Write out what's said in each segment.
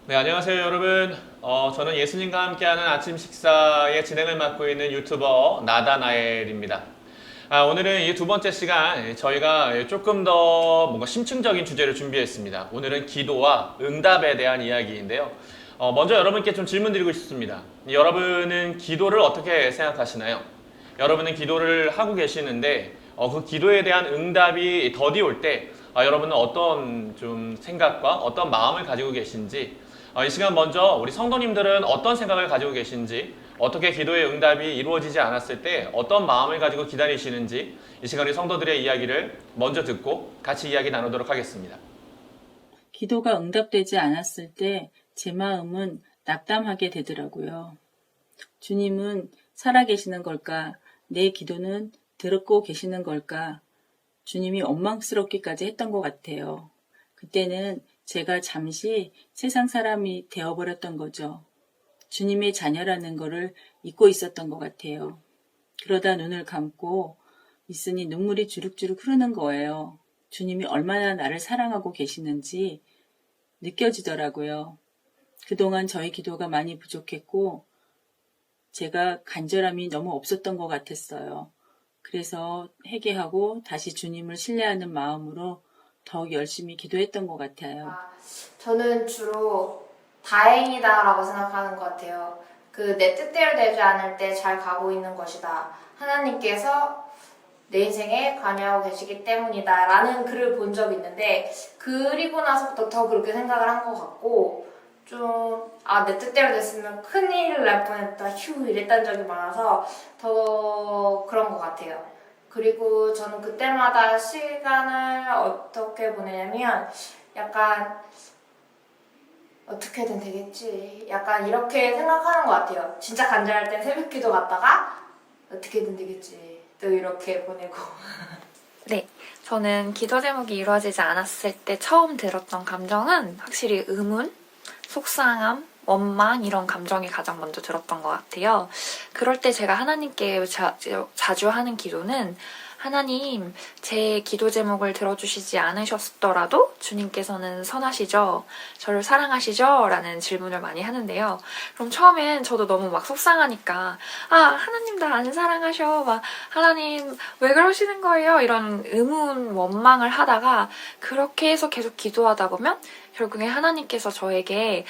네, 안녕하세요, 여러분. 저는 예수님과 함께하는 아침 식사의 진행을 맡고 있는 유튜버 나다나엘입니다. 오늘은 이 두 번째 시간 저희가 조금 더 뭔가 심층적인 주제를 준비했습니다. 오늘은 기도와 응답에 대한 이야기인데요. 먼저 여러분께 좀 질문 드리고 싶습니다. 여러분은 기도를 어떻게 생각하시나요? 여러분은 기도를 하고 계시는데 그 기도에 대한 응답이 더디 올 때 여러분은 어떤 좀 생각과 어떤 마음을 가지고 계신지 이 시간 먼저 우리 성도님들은 어떤 생각을 가지고 계신지 어떻게 기도의 응답이 이루어지지 않았을 때 어떤 마음을 가지고 기다리시는지 이 시간 우리 성도들의 이야기를 먼저 듣고 같이 이야기 나누도록 하겠습니다. 기도가 응답되지 않았을 때 제 마음은 낙담하게 되더라고요. 주님은 살아계시는 걸까? 내 기도는 듣고 계시는 걸까? 주님이 원망스럽기까지 했던 것 같아요. 그때는 제가 잠시 세상 사람이 되어버렸던 거죠. 주님의 자녀라는 거를 잊고 있었던 것 같아요. 그러다 눈을 감고 있으니 눈물이 주룩주룩 흐르는 거예요. 주님이 얼마나 나를 사랑하고 계시는지 느껴지더라고요. 그동안 저희 기도가 많이 부족했고 제가 간절함이 너무 없었던 것 같았어요. 그래서 회개하고 다시 주님을 신뢰하는 마음으로 더욱 열심히 기도했던 것 같아요. 저는 주로 다행이다라고 생각하는 것 같아요. 내 뜻대로 되지 않을 때 잘 가고 있는 것이다. 하나님께서 내 인생에 관여하고 계시기 때문이다 라는 글을 본 적이 있는데 그리고 나서부터 더 그렇게 생각을 한 것 같고 내 뜻대로 됐으면 큰일 날 뻔했다 휴 이랬던 적이 많아서 더 그런 것 같아요. 그리고 저는 그때마다 시간을 어떻게 보내냐면 약간 어떻게든 되겠지 약간 이렇게 생각하는 것 같아요. 진짜 간절할 땐 새벽기도 갔다가 어떻게든 되겠지 또 이렇게 보내고 네, 저는 기도 제목이 이루어지지 않았을 때 처음 들었던 감정은 확실히 의문, 속상함, 원망 이런 감정이 가장 먼저 들었던 것 같아요. 그럴 때 제가 하나님께 자주 하는 기도는 하나님, 제 기도 제목을 들어주시지 않으셨더라도 주님께서는 선하시죠? 저를 사랑하시죠? 라는 질문을 많이 하는데요. 그럼 처음엔 저도 너무 막 속상하니까 하나님 나 안 사랑하셔. 하나님 왜 그러시는 거예요? 이런 의문, 원망을 하다가 그렇게 해서 계속 기도하다 보면 결국에 하나님께서 저에게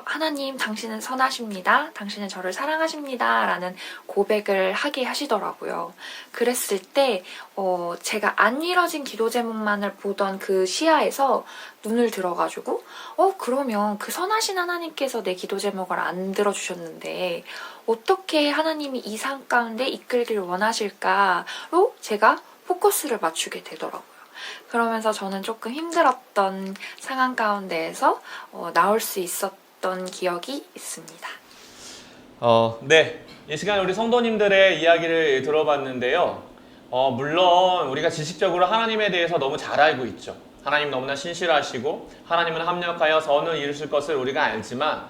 하나님 당신은 선하십니다. 당신은 저를 사랑하십니다. 라는 고백을 하게 하시더라고요. 그랬을 때 제가 안 이뤄진 기도 제목만을 보던 그 시야에서 눈을 들어가지고 그러면 그 선하신 하나님께서 내 기도 제목을 안 들어주셨는데 어떻게 하나님이 이 삶 가운데 이끌길 원하실까로 제가 포커스를 맞추게 되더라고요. 그러면서 저는 조금 힘들었던 상황 가운데에서 나올 수 있었던 기억이 있습니다. 네. 이 시간 우리 성도님들의 이야기를 들어봤는데요. 물론 우리가 지식적으로 하나님에 대해서 너무 잘 알고 있죠. 하나님 너무나 신실하시고 하나님은 합력하여 선을 이루실 것을 우리가 알지만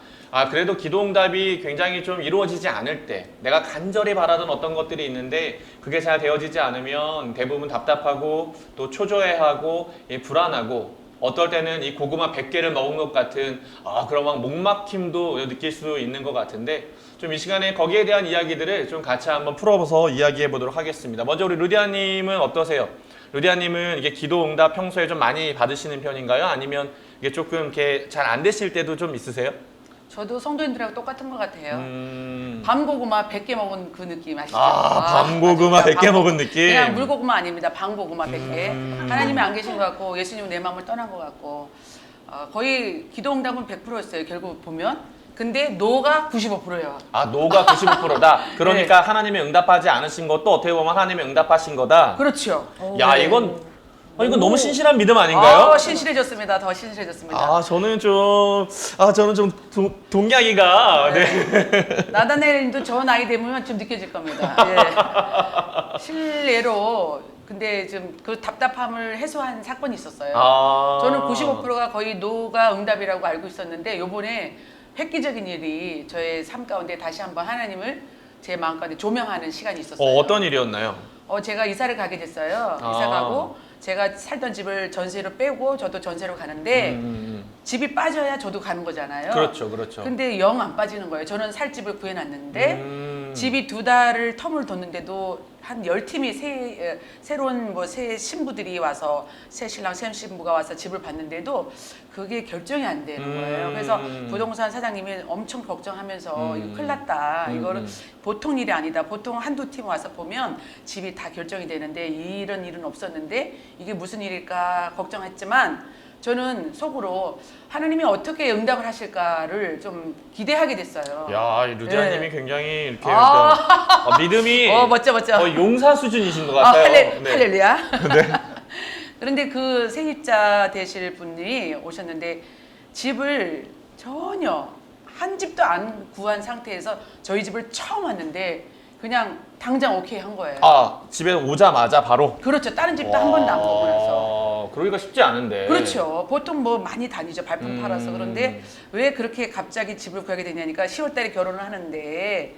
그래도 기도응답이 굉장히 좀 이루어지지 않을 때 내가 간절히 바라던 어떤 것들이 있는데 그게 잘 되어지지 않으면 대부분 답답하고 또 초조해하고 불안하고 어떨 때는 이 고구마 100개를 먹은 것 같은 그런 막 목막힘도 느낄 수 있는 것 같은데 좀 이 시간에 거기에 대한 이야기들을 좀 같이 한번 풀어서 이야기해 보도록 하겠습니다. 먼저 우리 루디아님은 어떠세요? 루디아님은 이게 기도응답 평소에 좀 많이 받으시는 편인가요? 아니면 이게 조금 이렇게 잘 안 되실 때도 좀 있으세요? 저도 성도님들하고 똑같은 것 같아요. 밤고구마 100개 먹은 그 느낌 아시죠? 밤고구마 100개 먹은 느낌? 그냥 물고구마 아닙니다. 밤고구마 100개. 하나님이 안 계신 것 같고 예수님은 내 마음을 떠난 것 같고 거의 기도응답은 100%였어요. 결국 보면. 근데 노가 95%예요. 노가 95%다? 그러니까 네. 하나님이 응답하지 않으신 것도 어떻게 보면 하나님이 응답하신 거다? 그렇죠. 야, 네. 이건 너무 신실한 믿음 아닌가요? 신실해졌습니다. 더 신실해졌습니다. 저는 좀 동양이가 네. 나다넬님도 저 나이 되면 좀 느껴질 겁니다. 예. 실례로 근데 좀 그 답답함을 해소한 사건이 있었어요. 저는 95%가 거의 노가 응답이라고 알고 있었는데 요번에 획기적인 일이 저의 삶 가운데 다시 한번 하나님을 제 마음 가운데 조명하는 시간이 있었어요. 어떤 일이었나요? 제가 이사를 가게 됐어요. 이사 가고 제가 살던 집을 전세로 빼고 저도 전세로 가는데 집이 빠져야 저도 가는 거잖아요. 그렇죠, 그렇죠. 근데 영 안 빠지는 거예요. 저는 살 집을 구해놨는데 집이 2달을 텀을 뒀는데도 한 10팀이 새로운 뭐 새 신부들이 와서 새 신랑 새 신부가 와서 집을 봤는데도 그게 결정이 안 되는 거예요. 그래서 부동산 사장님이 엄청 걱정하면서 이거 큰일 났다. 이거는 보통 일이 아니다. 보통 한두 팀 와서 보면 집이 다 결정이 되는데 이런 일은 없었는데 이게 무슨 일일까 걱정했지만 저는 속으로 하나님이 어떻게 응답을 하실까를 좀 기대하게 됐어요. 야, 이 루디아님이 네. 굉장히 이렇게 아. 믿음이 멋져. 거의 용사 수준이신 것 같아요. 할렐루야. 그런데 그 세입자 되실 분이 오셨는데 집을 전혀 한 집도 안 구한 상태에서 저희 집을 처음 왔는데 그냥 당장 오케이 한 거예요. 아, 집에 오자마자 바로? 그렇죠. 다른 집도 한 번도 안 보고 나서. 그러기가 쉽지 않은데. 그렇죠. 보통 뭐 많이 다니죠. 발품 팔아서. 그런데 왜 그렇게 갑자기 집을 구하게 되냐니까 10월 달에 결혼을 하는데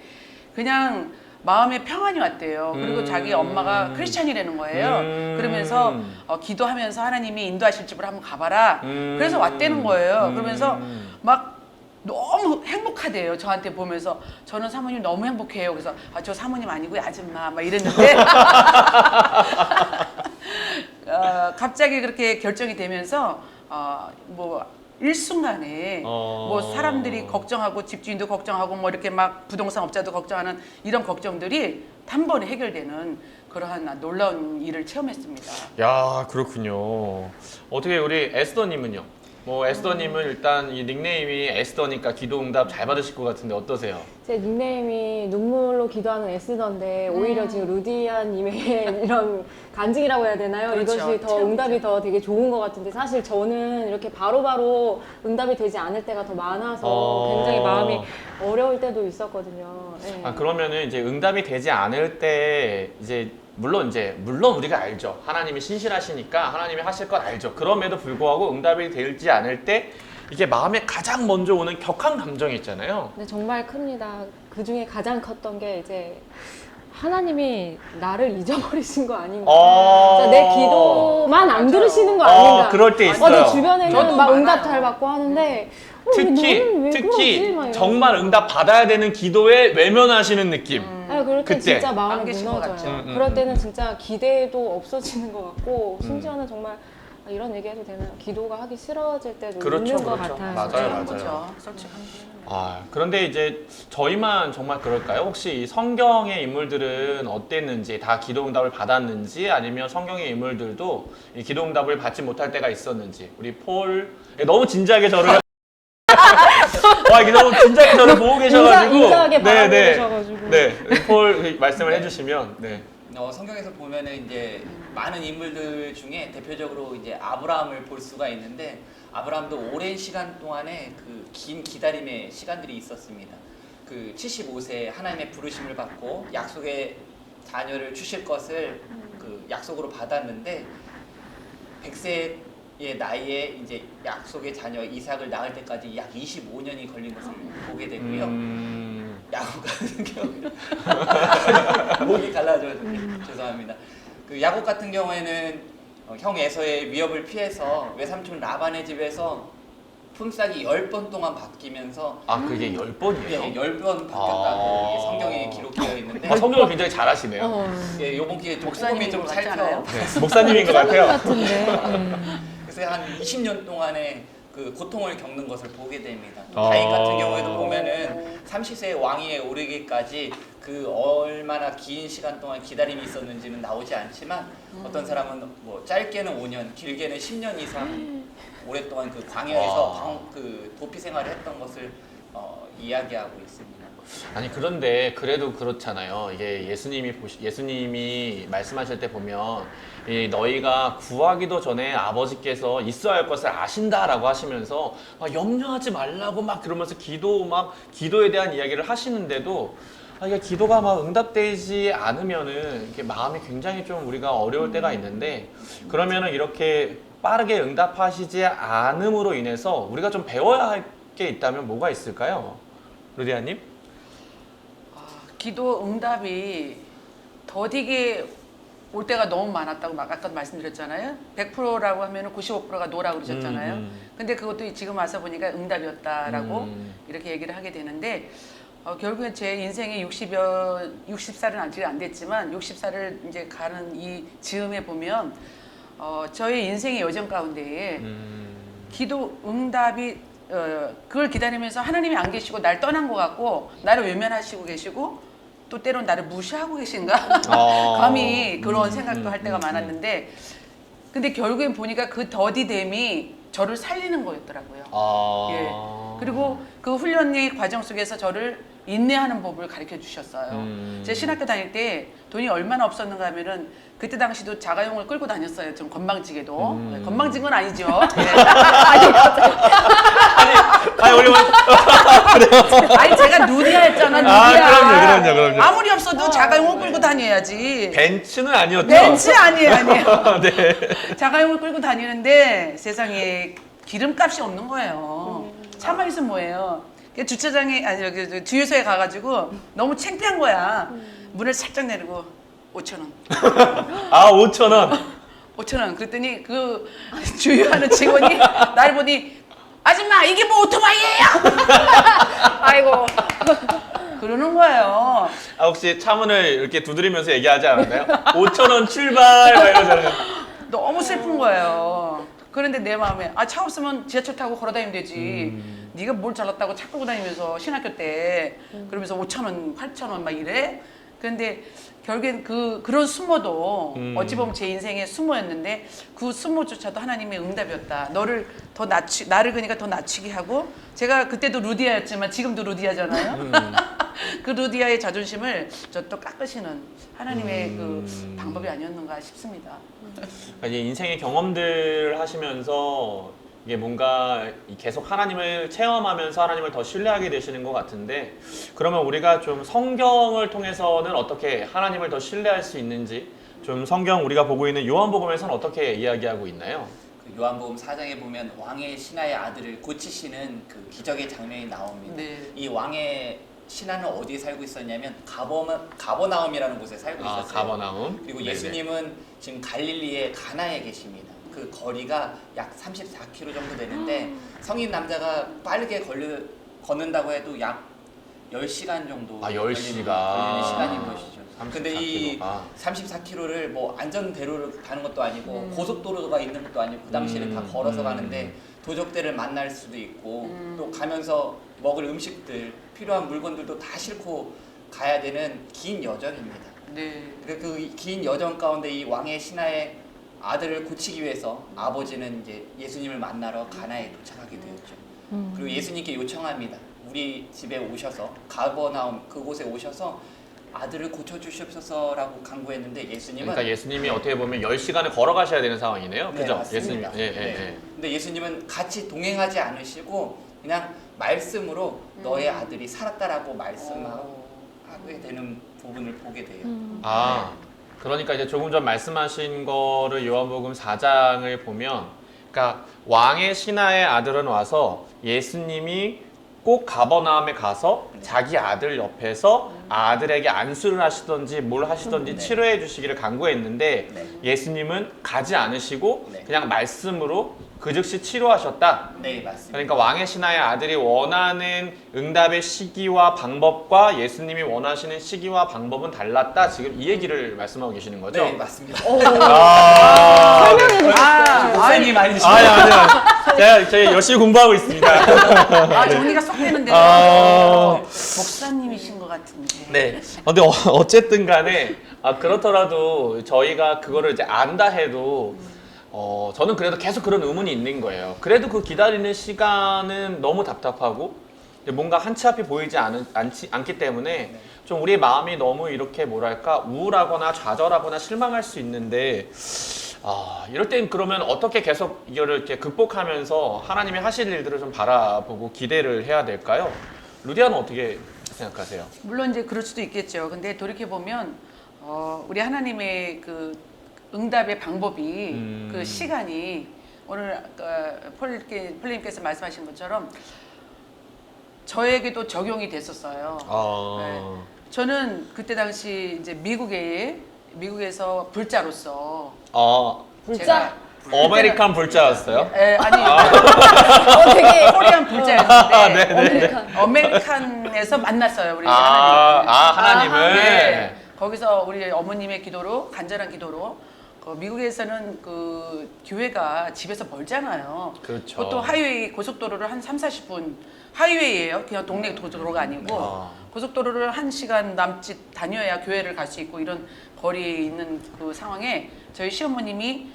그냥 마음에 평안이 왔대요. 그리고 자기 엄마가 크리스찬이라는 거예요. 그러면서 기도하면서 하나님이 인도하실 집을 한번 가봐라. 그래서 왔다는 거예요. 그러면서 막 너무 행복하대요. 저한테 보면서 저는 사모님 너무 행복해요. 그래서 저 사모님 아니고요 아줌마 막 이랬는데 갑자기 그렇게 결정이 되면서 뭐 일순간에 뭐 사람들이 걱정하고 집주인도 걱정하고 뭐 이렇게 막 부동산 업자도 걱정하는 이런 걱정들이 단번에 해결되는 그러한 놀라운 일을 체험했습니다. 야, 그렇군요. 어떻게 우리 에스더님은요? 뭐 에스더님은 일단 이 닉네임이 에스더니까 기도 응답 잘 받으실 것 같은데 어떠세요? 제 닉네임이 눈물로 기도하는 에스더인데 오히려 지금 루디아님의 이런 간증이라고 해야 되나요? 그렇죠. 이것이 더 응답이 더 되게 좋은 것 같은데 사실 저는 이렇게 바로바로 응답이 되지 않을 때가 더 많아서 굉장히 마음이 어려울 때도 있었거든요. 네. 아, 그러면은 이제 응답이 되지 않을 때 이제 물론 우리가 알죠. 하나님이 신실하시니까 하나님이 하실 건 알죠. 그럼에도 불구하고 응답이 되지 않을 때 이게 마음에 가장 먼저 오는 격한 감정이 있잖아요. 근데 정말 큽니다. 그 중에 가장 컸던 게 이제 하나님이 나를 잊어버리신 거 아닌가. 진짜 내 기도만 안 들으시는 거 아닌가. 그럴 때 있어요. 내 주변에는 저도 막 많아요. 응답 잘 받고 하는데 너는 왜 그러지? 막 정말 이러면서. 응답 받아야 되는 기도에 외면하시는 느낌. 아니, 그럴 때 그때. 진짜 마음이 안 계신 것 무너져요. 같죠. 그럴 때는 진짜 기대도 없어지는 것 같고 심지어는 정말 이런 얘기해도 되나요? 기도가 하기 싫어질 때도 그렇죠, 있는 것 그렇죠. 같아요. 맞아요. 그렇죠. 솔직한 그런데 이제 저희만 정말 그럴까요? 혹시 이 성경의 인물들은 어땠는지, 다 기도 응답을 받았는지, 아니면 성경의 인물들도 이 기도 응답을 받지 못할 때가 있었는지. 우리 폴 너무 진지하게 저를 이게 너무 진지하게 저를 보고 계셔가지고 인자하게 바라보고 계셔가지고. 네, 폴 말씀을 해주시면 네. 성경에서 보면은 이제 많은 인물들 중에 대표적으로 이제 아브라함을 볼 수가 있는데 아브라함도 오랜 시간 동안에 그 긴 기다림의 시간들이 있었습니다. 그 75세 하나님의 부르심을 받고 약속의 자녀를 주실 것을 그 약속으로 받았는데 100세의 나이에 이제 약속의 자녀 이삭을 낳을 때까지 약 25년이 걸린 것을 보게 되고요. 야곱 같은 경우에 목이 갈라져서 죄송합니다. 그 야곱 같은 경우에는 형 에서의 위협을 피해서 외삼촌 라반의 집에서 품삯이 10번 동안 바뀌면서 그게 10번이에요? 예, 10번 바뀌었다고 이게 성경에 기록되어 있는데 성경을 굉장히 잘하시네요. 예, 요번 기회에 좀 목사님인 꼼꼼히 좀 것 같지 않아요? 네, 목사님인 것 같아요. 같은데. 그래서 한 20년 동안에 그 고통을 겪는 것을 보게 됩니다. 다윗 같은 경우에도 보면은 30세의 왕위에 오르기까지 그 얼마나 긴 시간 동안 기다림이 있었는지는 나오지 않지만 어떤 사람은 뭐 짧게는 5년, 길게는 10년 이상 오랫동안 그 광야에서 그 도피 생활을 했던 것을 이야기하고 있습니다. 아니 그런데 그래도 그렇잖아요. 이게 예수님이 말씀하실 때 보면 이 너희가 구하기도 전에 아버지께서 있어야 할 것을 아신다라고 하시면서 염려하지 말라고 막 그러면서 기도에 대한 이야기를 하시는데도 이게 기도가 막 응답되지 않으면은 이렇게 마음이 굉장히 좀 우리가 어려울 때가 있는데 그러면은 이렇게 빠르게 응답하시지 않음으로 인해서 우리가 좀 배워야 할 게 있다면 뭐가 있을까요? 루디아님? 기도 응답이 더디게 올 때가 너무 많았다고 막 아까 말씀드렸잖아요. 100%라고 하면 95%가 노라고 그러셨잖아요. 근데 그것도 지금 와서 보니까 응답이었다라고 이렇게 얘기를 하게 되는데 결국엔 제 인생의 60살은 아직 안 됐지만 60살을 이제 가는 이 즈음에 보면 저의 인생의 여정 가운데에 기도 응답이 그걸 기다리면서 하나님이 안 계시고 날 떠난 것 같고 나를 외면하시고 계시고 또 때론 나를 무시하고 계신가? 감히 그런 생각도 할 때가 많았는데 근데 결국엔 보니까 그 더디됨이 저를 살리는 거였더라고요. 예. 그리고 그 훈련의 과정 속에서 저를 인내하는 법을 가르쳐 주셨어요. 제 신학교 다닐 때 돈이 얼마나 없었는가 하면은 그때 당시도 자가용을 끌고 다녔어요. 좀 건방지게도. 네, 건방진 건 아니죠. 네. 아니 우리 아니 제가 누리아였잖아. 누리아. 그럼요. 아무리 없어도 자가용을 끌고 다녀야지. 벤츠는 아니었죠? 벤츠 아니에요. 네. 자가용을 끌고 다니는데 세상에 기름값이 없는 거예요. 차만 있으면 뭐예요. 주차장에 아니 여기 주유소에 가가지고 너무 창피한 거야. 문을 살짝 내리고 5,000원. 아 5,000원. 5,000원. 그랬더니 그 주유하는 직원이 날 보니 아줌마 이게 뭐 오토바이예요? 아이고. 그러는 거예요. 아 혹시 차문을 이렇게 두드리면서 얘기하지 않았나요? 5,000원 출발 막 이러잖아요. 너무 슬픈 거예요. 그런데 내 마음에 차 없으면 지하철 타고 걸어다니면 되지. 네가 뭘 잘났다고 차 끌고 다니면서 신학교 때 그러면서 5,000원, 8,000원 막 이래. 그런데 결국엔 그런 수모도 어찌 보면 제 인생의 수모였는데 그 수모조차도 하나님의 응답이었다. 나를 그러니까 더 낮추게 하고 제가 그때도 루디아였지만 지금도 루디아잖아요. 그 루디아의 자존심을 저 또 깎으시는 하나님의 그 방법이 아니었는가 싶습니다. 이제 인생의 경험들을 하시면서 이게 뭔가 계속 하나님을 체험하면서 하나님을 더 신뢰하게 되시는 것 같은데 그러면 우리가 좀 성경을 통해서는 어떻게 하나님을 더 신뢰할 수 있는지 좀 성경 우리가 보고 있는 요한복음에서는 어떻게 이야기하고 있나요? 그 요한복음 4장에 보면 왕의 신하의 아들을 고치시는 그 기적의 장면이 나옵니다. 네. 이 왕의 신하는 어디에 살고 있었냐면 가버나움이라는 곳에 살고 있었어요. 가버나움. 그리고 네네. 예수님은 지금 갈릴리의 가나에 계십니다. 그 거리가 약 34km 정도 되는데 성인 남자가 빠르게 걷는다고 해도 약 10시간 정도 10시간. 걸리는 시간인 것이죠. 34km. 근데 이 34km를 뭐 안전대로를 가는 것도 아니고 고속도로가 있는 것도 아니고 그 당시에는 다 걸어서 가는데 도적들을 만날 수도 있고 또 가면서 먹을 음식들 필요한 물건들도 다 싣고 가야 되는 긴 여정입니다. 네. 그 긴 여정 가운데 이 왕의 신하의 아들을 고치기 위해서 아버지는 이제 예수님을 만나러 가나에 도착하게 되었죠. 그리고 예수님께 요청합니다. 우리 집에 오셔서 가버나움 그곳에 오셔서 아들을 고쳐주시옵소서라고 간구했는데 예수님은 그러니까 예수님이 어떻게 보면 10시간을 걸어가셔야 되는 상황이네요. 네, 그죠? 맞습니다. 예수님. 네. 근데 예수님은 같이 동행하지 않으시고 그냥 말씀으로 너의 아들이 살았다라고 말씀하게 되는 부분을 보게 돼요. 그러니까 이제 조금 전 말씀하신 거를 요한복음 4장을 보면 그러니까 왕의 신하의 아들은 와서 예수님이 꼭 가버나움에 가서 자기 아들 옆에서 아들에게 안수를 하시던지 뭘 하시던지 치료해 주시기를 간구했는데 예수님은 가지 않으시고 그냥 말씀으로 그 즉시 치료하셨다. 네, 맞습니다. 그러니까 왕의 신하의 아들이 원하는 응답의 시기와 방법과 예수님이 원하시는 시기와 방법은 달랐다. 지금 이 얘기를 말씀하고 계시는 거죠? 네, 맞습니다. 설명해 주셨어요. 목사님 아니시죠? 아니요. 제가 열심히 공부하고 있습니다. 정리가 쏙 되는데요. 목사님이신 것 같은데. 네. 근데 어쨌든 간에 그렇더라도 저희가 그거를 이제 안다 해도 저는 그래도 계속 그런 의문이 있는 거예요. 그래도 그 기다리는 시간은 너무 답답하고 뭔가 한치 앞이 보이지 않기 때문에 좀 우리의 마음이 너무 이렇게 뭐랄까 우울하거나 좌절하거나 실망할 수 있는데 이럴 땐 그러면 어떻게 계속 이거를 이렇게 극복하면서 하나님이 하실 일들을 좀 바라보고 기대를 해야 될까요? 루디아는 어떻게 생각하세요? 물론 이제 그럴 수도 있겠죠. 근데 돌이켜 보면 우리 하나님의 그 응답의 방법이 그 시간이 오늘 폴님께서 말씀하신 것처럼 저에게도 적용이 됐었어요. 네. 저는 그때 당시 이제 미국에 미국에서 불자로서 불자? 제가 아메리칸 불자였어요? 아니 되게 코리안 불자였는데 네네. 아메리칸에서 만났어요 우리 하나님을. 네. 거기서 우리 어머님의 기도로 간절한 기도로 미국에서는 그 교회가 집에서 멀잖아요. 그렇죠. 보통 하이웨이 고속도로를 한 30-40분 하이웨이예요. 그냥 동네 도로가 아니고 고속도로를 1시간 남짓 다녀야 교회를 갈 수 있고 이런 거리에 있는 그 상황에 저희 시어머님이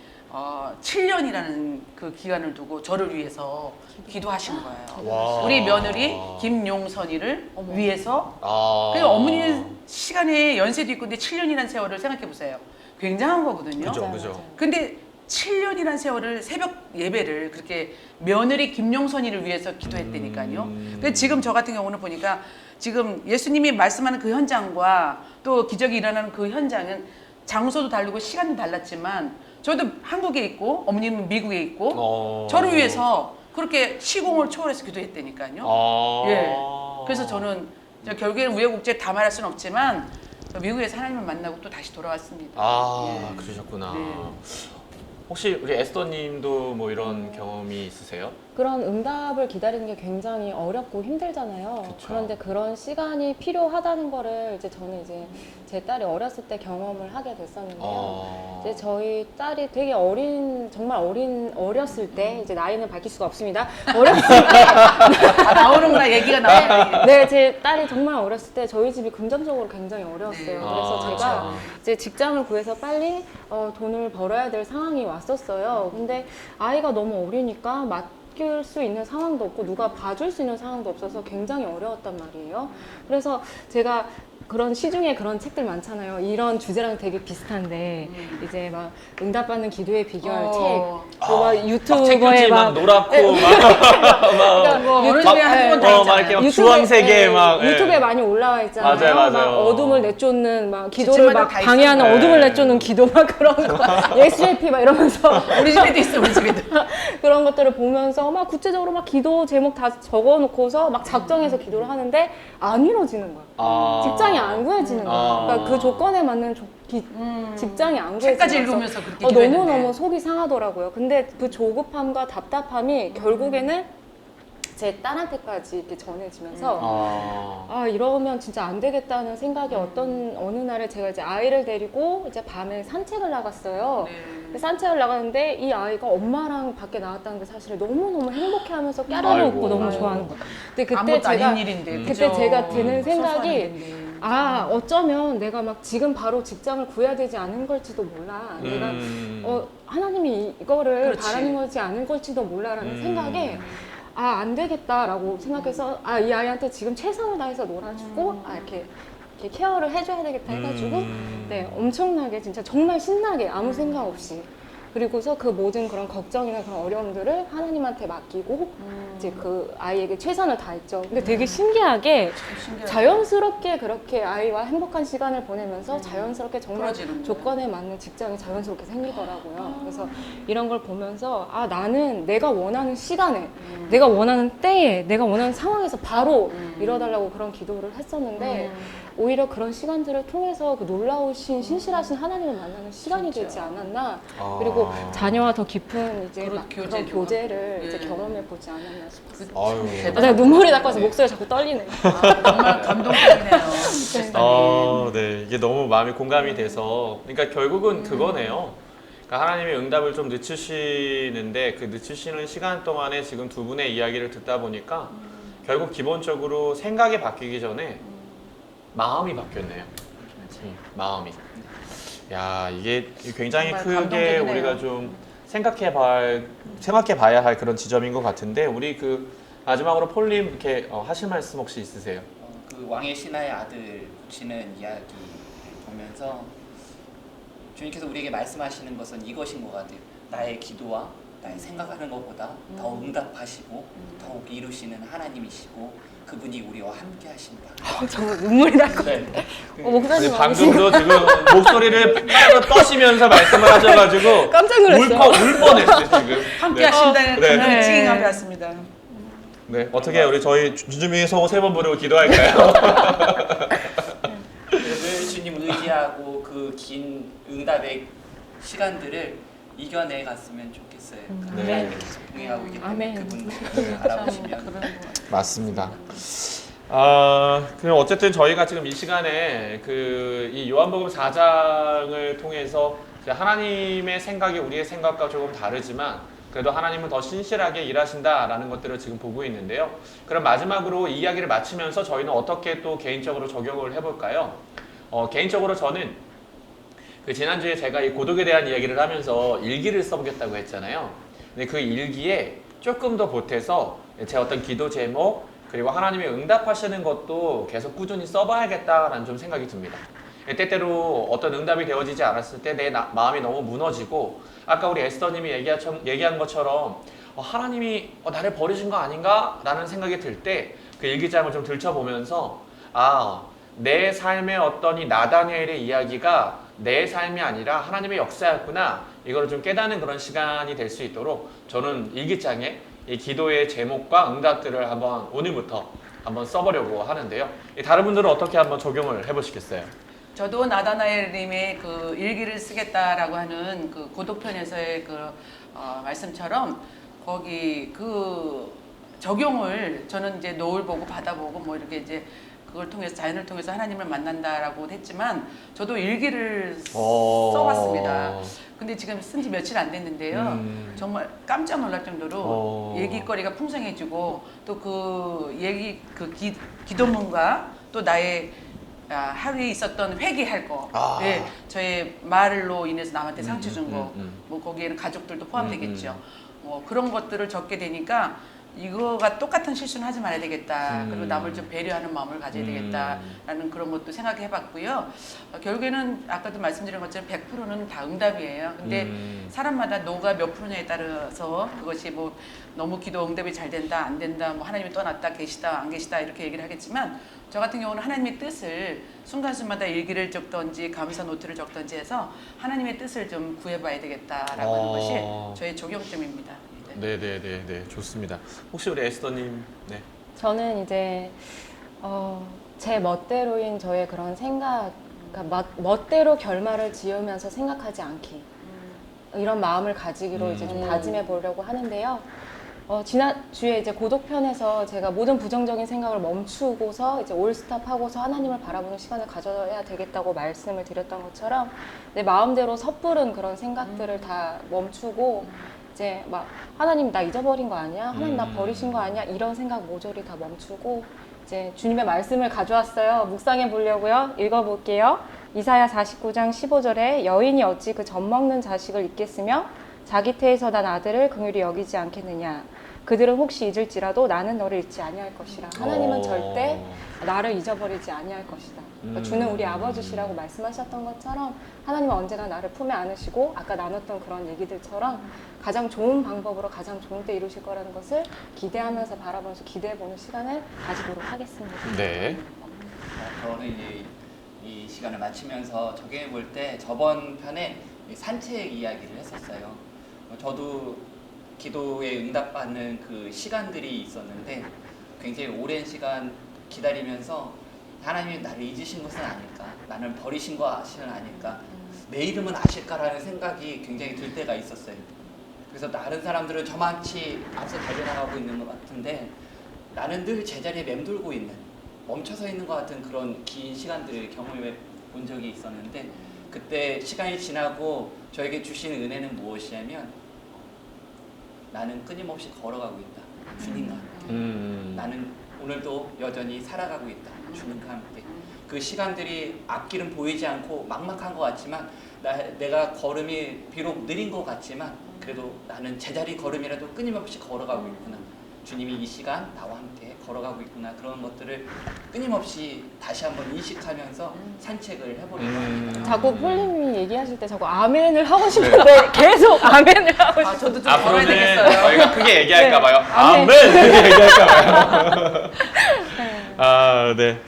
7년이라는 그 기간을 두고 저를 위해서 기도하신 거예요. 와. 우리 며느리 김용선이를 위해서. 아. 그래서 어머니 시간에 연세도 있고 근데 7년이라는 세월을 생각해 보세요. 굉장한 거거든요. 그죠, 맞아요, 그죠. 맞아요. 근데 7년이라는 세월을 새벽 예배를 그렇게 며느리 김용선이를 위해서 기도했다니까요. 근데 지금 저 같은 경우는 보니까 지금 예수님이 말씀하는 그 현장과 또 기적이 일어나는 그 현장은 장소도 다르고 시간도 달랐지만 저도 한국에 있고 어머님은 미국에 있고 저를 위해서 그렇게 시공을 초월해서 기도했다니까요. 예. 그래서 저는 결국에는 우여곡절 다 말할 수는 없지만 미국에서 하나님을 만나고 또 다시 돌아왔습니다. 예. 그러셨구나. 네. 혹시 우리 에스더님도 뭐 이런 경험이 있으세요? 그런 응답을 기다리는 게 굉장히 어렵고 힘들잖아요. 그쵸. 그런데 그런 시간이 필요하다는 거를 이제 저는 이제 제 딸이 어렸을 때 경험을 하게 됐었는데요. 이제 저희 딸이 되게 정말 어렸을 때, 이제 나이는 밝힐 수가 없습니다. 어렸을 때. 나오는구나, 얘기가 나와요. 네, 제 딸이 정말 어렸을 때 저희 집이 금전적으로 굉장히 어려웠어요. 네. 그래서 제가 이제 직장을 구해서 빨리 돈을 벌어야 될 상황이 왔었어요. 근데 아이가 너무 어리니까 맡길 수 있는 상황도 없고 누가 봐줄 수 있는 상황도 없어서 굉장히 어려웠단 말이에요. 그래서 제가 그런 시중에 그런 책들 많잖아요. 이런 주제랑 되게 비슷한데 이제 막 응답받는 기도의 비결 책, 막 유튜버에 막 노랗고 그러니까 뭐 어느 집에 한두 번 다 막 있잖아요. 이렇게 막 주황색에 막 유튜브에 많이 올라와 있잖아요. 맞아요, 맞아요. 막 어둠을 내쫓는 막 기도를 집집마다 막 다 방해하는 있어요. 어둠을 네. 내쫓는 기도 막 그런 거 SJP 막 이러면서 우리 집에도 있어, 우리 집에도. 그런 것들을 보면서 막 구체적으로 막 기도 제목 다 적어놓고서 막 작정해서 기도를 하는데 안 이루어지는 거야. 직장이 안 구해지는 거야. 그러니까 그 조건에 맞는 직장이 안 구해지는 책까지 거야. 읽으면서 그렇게 기도했는데. 너무너무 속이 상하더라고요. 근데 그 조급함과 답답함이 결국에는 제 딸한테까지 이렇게 전해지면서 이러면 진짜 안 되겠다는 생각이 어느 날에 제가 이제 아이를 데리고 이제 밤에 산책을 나갔어요. 근데 산책을 나갔는데 이 아이가 엄마랑 밖에 나왔다는 게 사실 너무너무 행복해하면서 까르르 웃고 너무 좋아하는 거예요. 근데 그때 아무것도 제가 아닌 일인데, 그때 그죠? 제가 드는 소소한 생각이 일인데. 어쩌면 내가 막 지금 바로 직장을 구해야 되지 않은 걸지도 몰라. 내가 하나님이 이거를 그렇지. 바라는 거지 않은 걸지도 몰라라는 생각에 안 되겠다라고 생각해서 이 아이한테 지금 최선을 다해서 놀아주고 이렇게 케어를 해줘야 되겠다 해가지고 네, 엄청나게 진짜 정말 신나게 아무 생각 없이 그리고서 그 모든 그런 걱정이나 그런 어려움들을 하나님한테 맡기고 이제 그 아이에게 최선을 다했죠. 근데 되게 신기하게 자연스럽게 그렇게 아이와 행복한 시간을 보내면서 자연스럽게 정말 부러지는 조건에 맞는 직장이 자연스럽게 생기더라고요. 그래서 이런 걸 보면서 나는 내가 원하는 시간에 내가 원하는 때에 내가 원하는 상황에서 바로 이뤄달라고 그런 기도를 했었는데 오히려 그런 시간들을 통해서 그 놀라우신 신실하신 하나님을 만나는 시간이 되지 않았나. 그리고 자녀와 더 깊은 이제 그런 그런 교제도. 교제를 예. 이제 경험해 보지 않았나 싶었어요. 아유. 내가 눈물이 나서 목소리가 자꾸 떨리네. 정말 감동적이네요. 네. 이게 너무 마음이 공감이 돼서 그러니까 결국은 그거네요. 그러니까 하나님의 응답을 좀 늦추시는데 그 늦추시는 시간 동안에 지금 두 분의 이야기를 듣다 보니까 결국 기본적으로 생각이 바뀌기 전에 마음이 바뀌었네요. 마음이. 야, 이게 굉장히 정말 크게 감동적이네요. 우리가 좀 생각해 봐야 할 그런 지점인 것 같은데 우리 그 마지막으로 폴님 이렇게 하실 말씀 혹시 있으세요? 그 왕의 신하의 아들 붙이는 이야기 보면서 주님께서 우리에게 말씀하시는 것은 이것인 것 같아요. 나의 기도와 나의 생각하는 것보다 더 응답하시고 더욱 이루시는 하나님이시고 그분이 우리와 함께 하신다. 정말 눈물이 날 것 네. 같아. 아니, 목사님 방금도 지금 목소리를 떠시면서 말씀을 하셔가지고 깜짝 놀랐어요. 울 뻔했어요 지금. 함께 네. 하신다는 네. 그런 찡함이 왔습니다. 네, 어떻게 우리 저희 주주미 성우 3번 부르고 기도할까요? 늘 주님 의지하고 무시하고 그 긴 응답의 시간들을 이겨내 갔으면 좋겠어요. 네. 하나님이 계속 동행하고 있기 때문에 아멘. 그분들을 알아보시면 맞습니다. 그럼 어쨌든 저희가 지금 이 시간에 이 요한복음 4장을 통해서 이제 하나님의 생각이 우리의 생각과 조금 다르지만 그래도 하나님은 더 신실하게 일하신다라는 것들을 지금 보고 있는데요. 그럼 마지막으로 이 이야기를 마치면서 저희는 어떻게 또 개인적으로 적용을 해볼까요? 개인적으로 저는 지난주에 제가 이 고독에 대한 이야기를 하면서 일기를 써보겠다고 했잖아요. 근데 그 일기에 조금 더 보태서 제 어떤 기도 제목 그리고 하나님이 응답하시는 것도 계속 꾸준히 써봐야겠다라는 좀 생각이 듭니다. 때때로 어떤 응답이 되어지지 않았을 때 내 마음이 너무 무너지고 아까 우리 에스더님이 얘기한 것처럼 하나님이 나를 버리신 거 아닌가? 라는 생각이 들 때 그 일기장을 좀 들춰보면서 내 삶의 어떤 이 나다니엘의 이야기가 내 삶이 아니라 하나님의 역사였구나 이걸 좀 깨닫는 그런 시간이 될 수 있도록 저는 일기장에 이 기도의 제목과 응답들을 오늘부터 한번 써보려고 하는데요. 다른 분들은 어떻게 한번 적용을 해보시겠어요? 저도 나다나엘님의 그 일기를 쓰겠다라고 하는 그 고독편에서의 말씀처럼 거기 그 적용을 저는 이제 노을 보고 바다 보고 뭐 이렇게 이제 그걸 통해서 자연을 통해서 하나님을 만난다라고 했지만 저도 일기를 써봤습니다. 근데 지금 쓴 지 며칠 안 됐는데요. 정말 깜짝 놀랄 정도로 얘기거리가 풍성해지고 또 그 기도문과 또 나의 하루에 있었던 회개할 거, 네, 저의 말로 인해서 남한테 상처 준 거, 뭐 거기에는 가족들도 포함되겠죠. 뭐 그런 것들을 적게 되니까 이거가 똑같은 실수는 하지 말아야 되겠다. 그리고 남을 좀 배려하는 마음을 가져야 되겠다라는 그런 것도 생각해봤고요. 결국에는 아까도 말씀드린 것처럼 100%는 다 응답이에요. 근데 사람마다 노가 몇 프로냐에 따라서 그것이 뭐 너무 기도 응답이 잘 된다, 안 된다, 뭐 하나님이 떠났다, 계시다, 안 계시다 이렇게 얘기를 하겠지만 저 같은 경우는 하나님의 뜻을 순간순간마다 일기를 적던지 감사 노트를 적던지 해서 하나님의 뜻을 좀 구해봐야 되겠다라고 하는 것이 저의 적용점입니다. 네, 좋습니다. 혹시 우리 에스더님, 네. 저는 이제 제 멋대로인 저의 그런 생각, 그러니까 멋대로 결말을 지으면서 생각하지 않기 이런 마음을 가지기로 이제 좀 다짐해 보려고 하는데요. 지난주에 이제 고독편에서 제가 모든 부정적인 생각을 멈추고서 이제 올스탑하고서 하나님을 바라보는 시간을 가져야 되겠다고 말씀을 드렸던 것처럼 내 마음대로 섣부른 그런 생각들을 다 멈추고 이제 막 하나님 나 잊어버린 거 아니야? 하나님 나 버리신 거 아니야? 이런 생각 모조리 다 멈추고 이제 주님의 말씀을 가져왔어요. 묵상해 보려고요. 읽어볼게요. 이사야 49장 15절에 여인이 어찌 그 젖먹는 자식을 잊겠으며 자기 태에서 난 아들을 긍휼히 여기지 않겠느냐. 그들은 혹시 잊을지라도 나는 너를 잊지 아니할 것이라. 하나님은 절대 나를 잊어버리지 아니할 것이다. 그러니까 주는 우리 아버지시라고 말씀하셨던 것처럼 하나님은 언제나 나를 품에 안으시고 아까 나눴던 그런 얘기들처럼 가장 좋은 방법으로 가장 좋은 때 이루실 거라는 것을 기대하면서 바라보면서 기대해보는 시간을 가지도록 하겠습니다. 네. 저는 이제 이 시간을 마치면서 적용해 볼 때 저번 편에 산책 이야기를 했었어요. 저도 기도에 응답받는 그 시간들이 있었는데 굉장히 오랜 시간 기다리면서 하나님이 나를 잊으신 것은 아닐까? 나는 버리신 것은 아닐까? 내 이름은 아실까라는 생각이 굉장히 들 때가 있었어요. 그래서 다른 사람들은 저만치 앞서 달려나가고 있는 것 같은데 나는 늘 제자리에 맴돌고 있는, 멈춰서 있는 것 같은 그런 긴 시간들을 경험해 본 적이 있었는데 그때 시간이 지나고 저에게 주신 은혜는 무엇이냐면 나는 끊임없이 걸어가고 있다. 주님과 함께. 나는 오늘도 여전히 살아가고 있다. 주님과 함께. 그 시간들이 앞길은 보이지 않고 막막한 것 같지만 내가 걸음이 비록 느린 것 같지만 그래도 나는 제자리 걸음이라도 끊임없이 걸어가고 있구나. 주님이 이 시간 나와 함께 걸어가고 있구나. 그런 것들을 끊임없이 다시 한번 인식하면서 산책을 해보려고 합니다. 자꾸 폴님이 얘기하실 때 자꾸 아멘을 하고 싶은데 계속 아멘을 하고 싶어요. 저도 좀 걸어야 앞으로는 되겠어요. 저희가 크게 얘기할까봐요. 네. 아멘! 크게 얘기할까봐요. 네.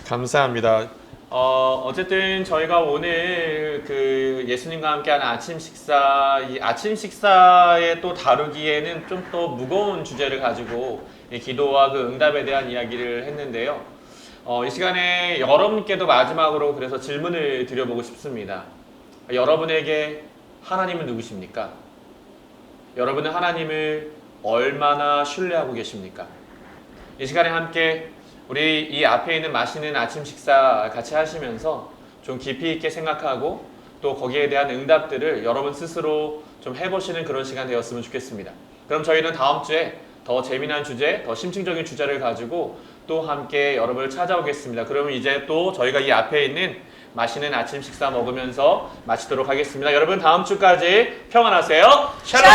감사합니다. 어쨌든 저희가 오늘 그 예수님과 함께하는 아침 식사, 이 아침 식사에 또 다루기에는 좀 더 무거운 주제를 가지고 이 기도와 그 응답에 대한 이야기를 했는데요. 이 시간에 여러분께도 마지막으로 그래서 질문을 드려보고 싶습니다. 여러분에게 하나님은 누구십니까? 여러분은 하나님을 얼마나 신뢰하고 계십니까? 이 시간에 함께 우리 이 앞에 있는 맛있는 아침 식사 같이 하시면서 좀 깊이 있게 생각하고 또 거기에 대한 응답들을 여러분 스스로 좀 해보시는 그런 시간 되었으면 좋겠습니다. 그럼 저희는 다음 주에 더 재미난 주제, 더 심층적인 주제를 가지고 또 함께 여러분을 찾아오겠습니다. 그러면 이제 또 저희가 이 앞에 있는 맛있는 아침 식사 먹으면서 마치도록 하겠습니다. 여러분 다음 주까지 평안하세요. 샬롬!